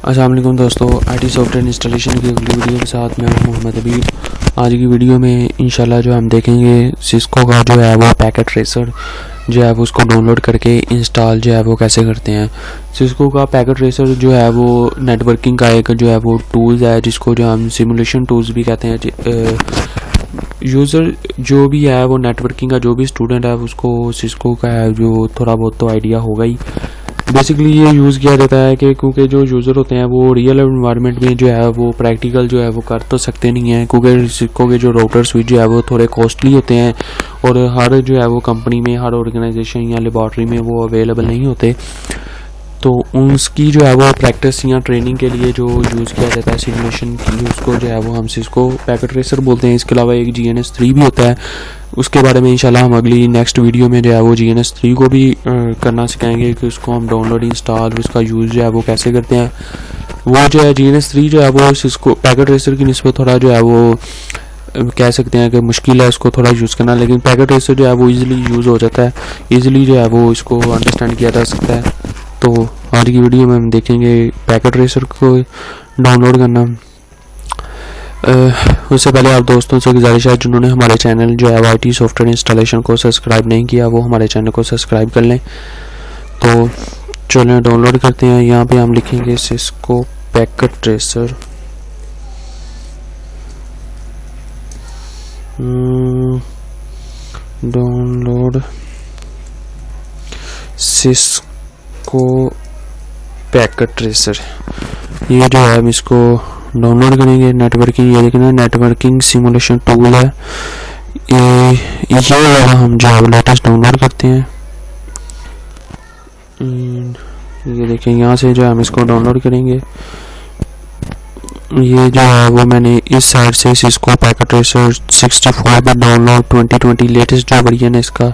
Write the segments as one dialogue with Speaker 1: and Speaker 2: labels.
Speaker 1: अस्सलाम वालेकुम दोस्तों, आईटी सॉफ्टवेयर इंस्टॉलेशन की अगली वीडियो के साथ मैं हूं मोहम्मद अबीद। आज की वीडियो में इंशाल्लाह जो हम देखेंगे सिस्को का जो है वो पैकेट ट्रेसर जो है वो उसको डाउनलोड करके इंस्टॉल जो है वो कैसे करते हैं। सिस्को का पैकेट ट्रेसर जो है वो नेटवर्किंग का एक जो है वो टूल्स है जिसको जो हम सिमुलेशन टूल्स भी कहते हैं। यूज़र जो भी है वो नेटवर्किंग का जो भी स्टूडेंट है उसको सिस्को का है जो थोड़ा बहुत तो आइडिया होगा ही। बेसिकली ये यूज़ किया जाता है कि क्योंकि जो यूज़र होते हैं वो रियल एनवायरनमेंट में जो है वो प्रैक्टिकल जो है वो कर तो सकते नहीं हैं, क्योंकि सिस्को के जो राउटर स्विच जो है वो थोड़े कॉस्टली होते हैं और हर जो है वो कंपनी में, हर ऑर्गेनाइजेशन या लेबॉर्ट्री में वो अवेलेबल नहीं होते। तो उसकी जो है वो प्रैक्टिस या ट्रेनिंग के लिए जो यूज़ किया जाता है सिमुलेशन की, उसको जो है वो हम सिस्को पैकेट ट्रेसर बोलते हैं। इसके अलावा एक GNS3 भी होता है, उसके बारे में इंशाल्लाह हम अगली नेक्स्ट वीडियो में जो है वो GNS3 को भी करना सिखाएंगे कि उसको हम डाउनलोड, इंस्टॉल, उसका यूज़ जो है वो कैसे करते हैं। वो जो है GNS3 जो है वो सिस्को पैकेट ट्रेसर की निस्बत थोड़ा जो है वो कह सकते हैं कि मुश्किल है उसको थोड़ा यूज़ करना, लेकिन पैकेट ट्रेसर जो है वो ईज़िली यूज़ हो जाता है, ईज़िली जो है वो इसको अंडरस्टैंड किया जा सकता है। तो आज की वीडियो में हम देखेंगे पैकेट ट्रेसर को डाउनलोड करना। उससे पहले आप दोस्तों से गुजारिश है जिन्होंने हमारे चैनल जो है IT सॉफ्टवेयर इंस्टॉलेशन को सब्सक्राइब नहीं किया वो हमारे चैनल को सब्सक्राइब कर लें। तो चलें डाउनलोड करते हैं। यहाँ पे हम लिखेंगे Cisco packet tracer. Download Cisco packet tracer, ये जो है हम इसको डाउनलोड करेंगे। नेटवर्किंग, ये देखना नेटवर्किंग सिमुलेशन टूल है, ये वाला हम जो है लेटेस्ट डाउनलोड करते हैं। ये देखें, यहाँ से जो है हम इसको डाउनलोड करेंगे। ये जो है वो मैंने इस साइड से सिस्को पैकेट ट्रेसर 64 पर डाउनलोड 2020 लेटेस्ट जो वर्जन है इसका,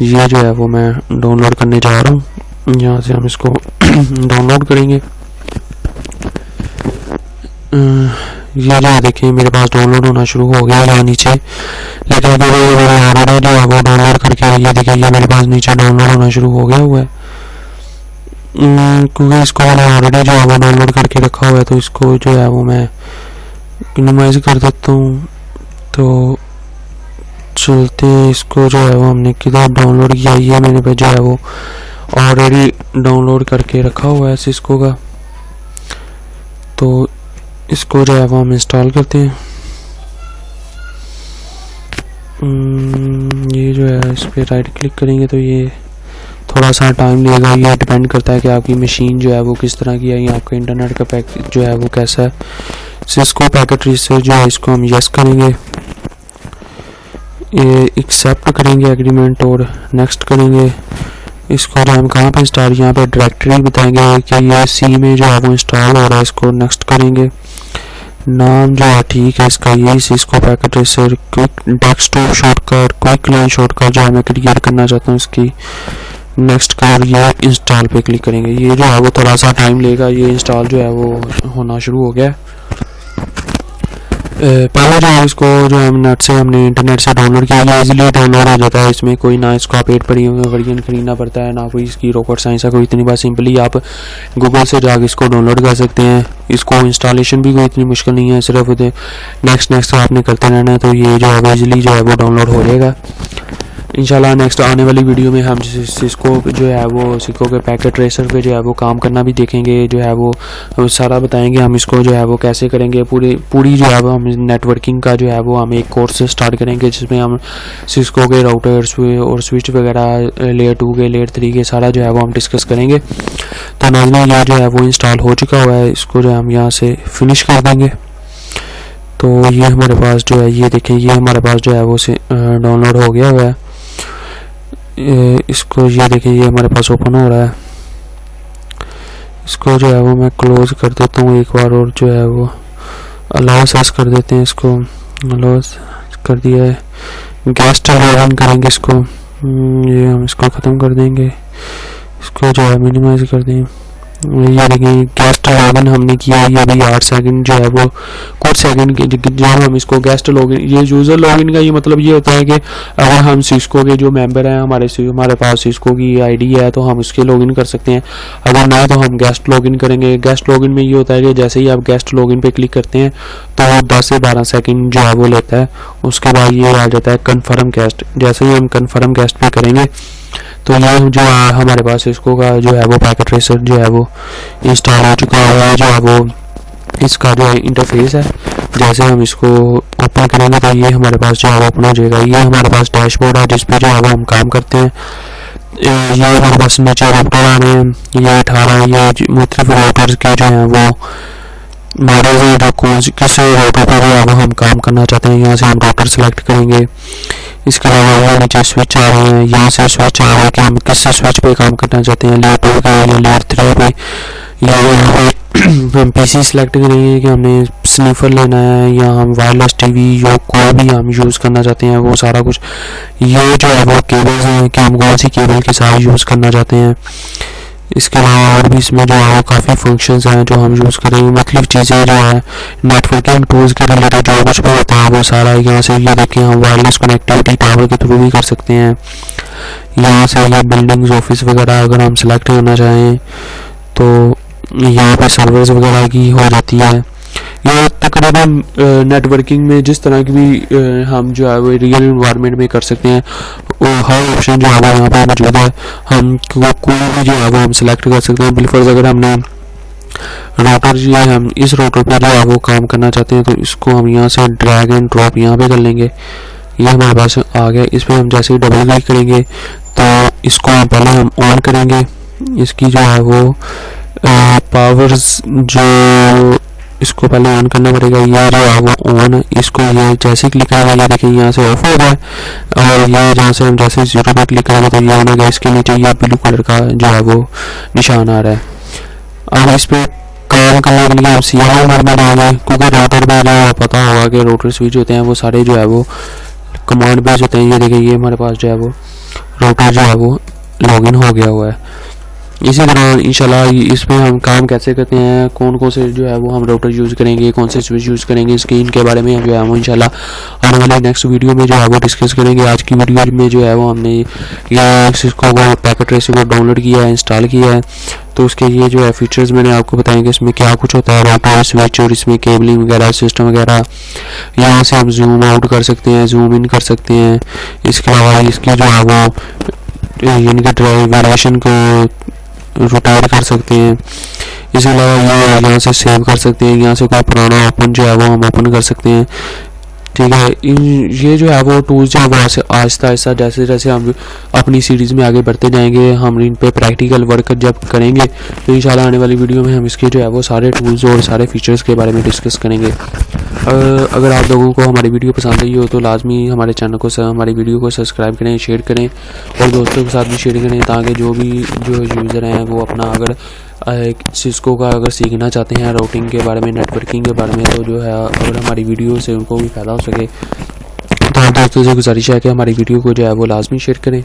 Speaker 1: ये जो है वो मैं डाउनलोड करने जा रहा हूँ। यहाँ से हम इसको डाउनलोड करेंगे। ये जो देखें मेरे पास डाउनलोड होना शुरू हो गया यहाँ नीचे, लेकिन ऑलरेडी जो है वो डाउनलोड करके ये देखें ये मेरे पास नीचे डाउनलोड होना शुरू हो गया हुआ है, क्योंकि इसको मैंने ऑलरेडी जो है वो डाउनलोड करके रखा हुआ है। तो इसको जो है वो मैं मिनिमाइज कर देता हूँ। तो चलते हैं, इसको जो है वो हमने किधर डाउनलोड किया, ये मैंने पे जो है वो ऑलरेडी डाउनलोड करके रखा हुआ है सिस्को का। तो इसको जो है वो हम इंस्टॉल करते हैं। ये जो है इस पर राइट क्लिक करेंगे तो ये थोड़ा सा टाइम लेगा, ये डिपेंड करता है कि आपकी मशीन जो है वो किस तरह की है या आपका इंटरनेट का पैक जो है वो कैसा है। सिस्को पैकेट ट्रेसर जो है इसको हम यस करेंगे, ये एक्सेप्ट करेंगे एग्रीमेंट और नेक्स्ट करेंगे। इसको जो हम कहाँ पे इंस्टॉल, यहाँ पे डायरेक्टरी बताएंगे कि ये C में जो है वो इंस्टॉल हो रहा है, इसको नेक्स्ट करेंगे। नाम जो है ठीक है इसका, यही Cisco packet tracer quick desktop shortcut, quick line shortcut जो है मैं क्लियर करना चाहता हूँ इसकी। नेक्स्ट कर ये इंस्टॉल पे क्लिक करेंगे। ये जो है वो थोड़ा सा टाइम लेगा, ये इंस्टॉल जो है वो होना शुरू हो गया। पहले जो है इसको जो हम नेट से हमने इंटरनेट से डाउनलोड किया, ये इजीली डाउनलोड हो जाता है। इसमें कोई ना इसको पेड पर वर्जन खरीदना पड़ता है, ना कोई इसकी रॉकेट साइंस है कोई इतनी बात, सिंपली आप गूगल से जाकर इसको डाउनलोड कर सकते हैं। इसको इंस्टॉलेशन भी कोई इतनी मुश्किल नहीं है, सिर्फ नेक्स्ट आपने करते रहना है। तो ये जो है इजीली जो है वो डाउनलोड हो जाएगा। इंशाल्लाह नेक्स्ट आने वाली वीडियो में हम सिस्को जो है वो सिस्को के पैकेट ट्रेसर पे जो है वो काम करना भी देखेंगे, जो है वो सारा बताएंगे हम इसको जो है वो कैसे करेंगे। पूरी जो है वो हम नेटवर्किंग का जो है वो हम एक कोर्स स्टार्ट करेंगे जिसमें हम सिस्को के राउटर्स और स्विच वगैरह लेयर 2 के, लेयर 3 के सारा जो है वो हम डिस्कस करेंगे। तो नाज़रीन ये जो है वो इंस्टॉल हो चुका हुआ है, इसको जो हम यहाँ से फिनिश कर देंगे। तो ये हमारे पास जो है ये देखें, ये हमारे पास जो है वो डाउनलोड हो गया हुआ है। इसको ये देखें ये हमारे पास ओपन हो रहा है। इसको जो है वो मैं क्लोज कर देता हूँ एक बार और जो है वो अलाउ सेस कर देते हैं। इसको अलाउ कर दिया है, गेस्ट रन करेंगे इसको। ये हम इसको ख़त्म कर देंगे, इसको जो है मिनिमाइज कर दें। ये देखिए गेस्ट लॉगिन हमने किया, ये अभी 8 सेकंड जो है वो कुछ सेकंड के जो हम इसको गेस्ट लॉगिन, ये यूज़र लॉगिन का ये मतलब ये होता है कि अगर हम सिस्को के जो मेंबर हैं हमारे पास सिस्को की आईडी है तो हम उसके लॉगिन कर सकते हैं, अगर ना तो हम गेस्ट लॉगिन करेंगे। गेस्ट लॉगिन में ये होता है कि जैसे ही आप गेस्ट लॉगिन पे क्लिक करते हैं तो 10 से 12 सेकंड जो है वो लेता है, उसके बाद ये आ जाता है कन्फर्म गेस्ट। जैसे ही हम कन्फर्म गेस्ट पे करेंगे तो ये जो है हमारे पास सिस्को का जो है वो पैकेट ट्रेसर जो है वो इंस्टॉल हो चुका है, जो है वो इसका जो है इंटरफेस है। जैसे हम इसको ओपन करेंगे तो ये हमारे पास जो है वो ओपन हो जाएगा। ये हमारे पास डैशबोर्ड है जिसपे जो है वो हम काम करते हैं। ये हमारे पास नीचे राउटर आ रहे हैं, ये 18 ये मुख्तलिफ राउटर्स के जो है वो मॉडल है, जो कौन सी किस राउटर पर जो है वो हम काम करना चाहते हैं। यहाँ से हम राउटर सेलेक्ट करेंगे। इसके अलावा यहाँ नीचे स्विच आ रहे हैं, यहाँ से स्विच आ रहा है कि हम किस स्विच पे काम करना चाहते हैं, लेयर 2 पे या लेयर 3 पे। या हम पीसी सेलेक्ट करेंगे कि हमने स्नीफर लेना है या हम वायरलेस टीवी या कोई भी हम यूज़ करना चाहते हैं वो सारा कुछ। ये जो है वो केबल्स हैं कि हम कौन सी केबल के साथ यूज़ करना चाहते हैं। इसके अलावा और भी इसमें जो है काफ़ी फंक्शंस हैं जो हम यूज़ करेंगे। मतलब चीज़ें जो है नेटवर्किंग टूल्स के रिलेटेड जो कुछ भी होता है वो सारा यहाँ से ये देखिए हम वायरलेस कनेक्टिविटी टावर के थ्रू भी कर सकते हैं। यहाँ से ये बिल्डिंग्स ऑफिस वगैरह अगर हम सेलेक्ट करना चाहें तो यहाँ पे सर्वर्स वगैरह की हो जाती है। ये तकरीबन नेटवर्किंग में जिस तरह की भी हम जो है वो रियल इन्वायरमेंट में कर सकते हैं वो हर ऑप्शन जो है वो यहाँ पे मौजूद है। हम कोई भी जो है वो हम सिलेक्ट कर सकते हैं। बिलफर्ज अगर हमने राउटर जो है हम इस राउटर पर जो है वो काम करना चाहते हैं तो इसको हम यहाँ से ड्रैग एंड ड्रॉप यहाँ पे कर लेंगे। ये हमारे पास आ गया। इस पर हम जैसे ही डबल क्लिक करेंगे तो इसको हम पहले हम ऑन करेंगे। इसकी जो है वो पावर्स जो इसको पहले ऑन करना पड़ेगा। ये जो है वो ऑन, इसको ये जैसे क्लिक करेंगे ये देखिए यहाँ से ऑफ हो गया और ये जहाँ से हम जैसे 0 पे क्लिक करेंगे तो ये होगा। इसके नीचे ये ब्लू कलर का जो है वो निशान आ रहा है। अब इस पर काम करने के लिए हम सीएमआई मोड में जाएंगे क्योंकि राउटर में जो पता होगा कि राउटर स्विच होते हैं वो सारे जो है वो कमांड बेस्ड होते हैं। ये देखिए ये हमारे पास जो है वो राउटर जो है वो लॉगिन हो गया हुआ है। इसी तरह इंशाल्लाह इसमें हम काम कैसे करते हैं, कौन कौन से जो है वो हम राउटर यूज़ करेंगे, कौन से स्विच यूज़ करेंगे, स्क्रीन के बारे में जो है वो इंशाल्लाह आने वाले नेक्स्ट वीडियो में जो है वो डिस्कस करेंगे। आज की वीडियो में जो है वो हमने ये सिस्को को पैकेट ट्रेसर को डाउनलोड किया है, इंस्टॉल किया है। तो उसके ये जो है फीचर्स मैंने आपको बताएंगे इसमें क्या कुछ होता है, राउटर स्विच और इसमें केबलिंग वगैरह सिस्टम वगैरह। यहाँ से हम जूम आउट कर सकते हैं, जूम इन कर सकते हैं। इसके अलावा इसकी जो है वो यानी कि वेरिएशन को रोटेट कर सकते हैं। इसके अलावा ये यहाँ से सेव कर सकते हैं, यहाँ से कोई पुराना ओपन जो है वो हम ओपन कर सकते हैं। ठीक है, ये जो है वो टूल्स जो है वो ऐसे आहिस्ता आहिस्ता जैसे जैसे हम अपनी सीरीज़ में आगे बढ़ते जाएंगे हम इन पे प्रैक्टिकल वर्क जब करेंगे तो इंशाल्लाह आने वाली वीडियो में हम इसके जो है वो सारे टूल्स और सारे फीचर्स के बारे में डिस्कस करेंगे। अगर आप लोगों को हमारी वीडियो पसंद आई हो तो लाजमी हमारे चैनल को हमारी वीडियो को सब्सक्राइब करें, शेयर करें और दोस्तों के साथ भी शेयर करें ताकि जो यूज़र हैं वो अपना अगर सिस्को का अगर सीखना चाहते हैं राउटिंग के बारे में, नेटवर्किंग के बारे में, तो जो है अगर हमारी वीडियो से उनको भी फ़ायदा हो सके तो आप दोस्तों से गुजारिश है कि हमारी वीडियो को जो है वो लाजमी शेयर करें।